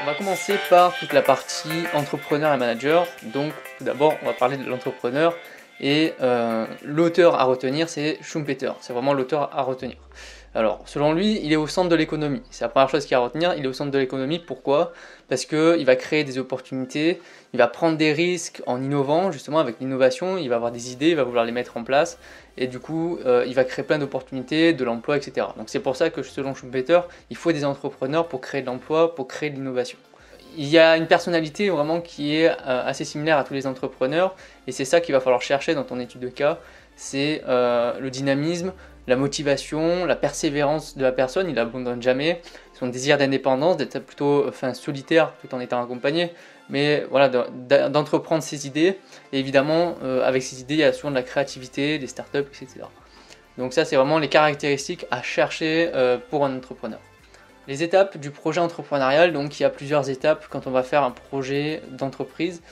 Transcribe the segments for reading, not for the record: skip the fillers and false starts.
On va commencer par toute la partie entrepreneur et manager. Donc tout d'abord on va parler de l'entrepreneur et l'auteur à retenir c'est Schumpeter, c'est vraiment l'auteur à retenir. Alors selon lui il est au centre de l'économie, c'est la première chose qu'il y a à retenir, il est au centre de l'économie. Pourquoi? Parce qu'il va créer des opportunités, il va prendre des risques en innovant, justement avec l'innovation, il va avoir des idées, il va vouloir les mettre en place et du coup il va créer plein d'opportunités, de l'emploi, etc. Donc c'est pour ça que selon Schumpeter, il faut des entrepreneurs pour créer de l'emploi, pour créer de l'innovation. Il y a une personnalité vraiment qui est assez similaire à tous les entrepreneurs et c'est ça qu'il va falloir chercher dans ton étude de cas, c'est le dynamisme, la motivation, la persévérance de la personne, il n'abandonne jamais, son désir d'indépendance, d'être plutôt solitaire tout en étant accompagné, mais voilà, d'entreprendre ses idées, et évidemment avec ses idées il y a souvent de la créativité, des startups, etc. Donc ça c'est vraiment les caractéristiques à chercher pour un entrepreneur. Les étapes du projet entrepreneurial, donc il y a plusieurs étapes quand on va faire un projet d'entreprise.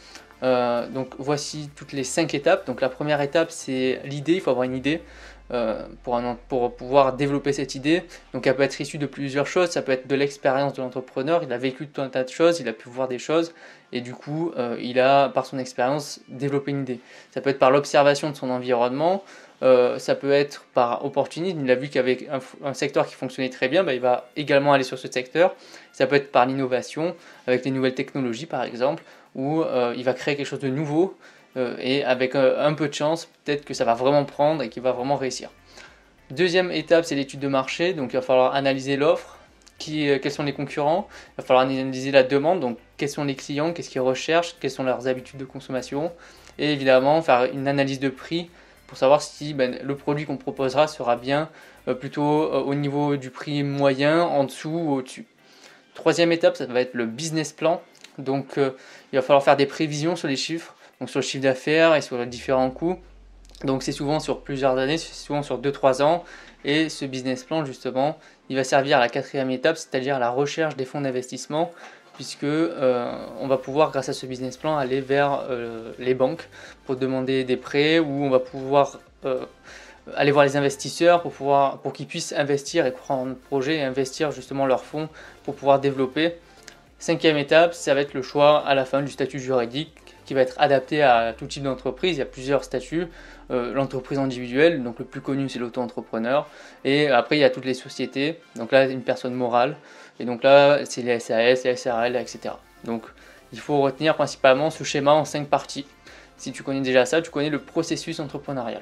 Donc voici toutes les 5 étapes. Donc la première étape c'est l'idée, il faut avoir une idée pour pouvoir développer cette idée. Donc elle peut être issue de plusieurs choses, ça peut être de l'expérience de l'entrepreneur, il a vécu tout un tas de choses, il a pu voir des choses et du coup il a par son expérience développé une idée. Ça peut être par l'observation de son environnement, ça peut être par opportunisme, il a vu qu'avec un secteur qui fonctionnait très bien, il va également aller sur ce secteur. Ça peut être par l'innovation, avec les nouvelles technologies par exemple, où il va créer quelque chose de nouveau et avec un peu de chance, peut-être que ça va vraiment prendre et qu'il va vraiment réussir. Deuxième étape, c'est l'étude de marché, donc il va falloir analyser l'offre, quels sont les concurrents, il va falloir analyser la demande, donc quels sont les clients, qu'est-ce qu'ils recherchent, quelles sont leurs habitudes de consommation, et évidemment faire une analyse de prix pour savoir si le produit qu'on proposera sera bien plutôt au niveau du prix moyen, en dessous ou au-dessus. Troisième étape, ça va être le business plan, donc il va falloir faire des prévisions sur les chiffres, donc sur le chiffre d'affaires et sur les différents coûts. Donc c'est souvent sur plusieurs années, c'est souvent sur 2-3 ans. Et ce business plan justement, il va servir à la quatrième étape, c'est-à-dire à la recherche des fonds d'investissement, puisque on va pouvoir grâce à ce business plan aller vers les banques pour demander des prêts, ou on va pouvoir aller voir les investisseurs pour qu'ils puissent investir et croire en notre projet et investir justement leurs fonds pour pouvoir développer. Cinquième étape, ça va être le choix à la fin du statut juridique qui va être adapté à tout type d'entreprise. Il y a plusieurs statuts. L'entreprise individuelle, donc le plus connu c'est l'auto-entrepreneur. Et après il y a toutes les sociétés, donc là une personne morale. Et donc là c'est les SAS, les SARL, etc. Donc il faut retenir principalement ce schéma en 5 parties. Si tu connais déjà ça, tu connais le processus entrepreneurial.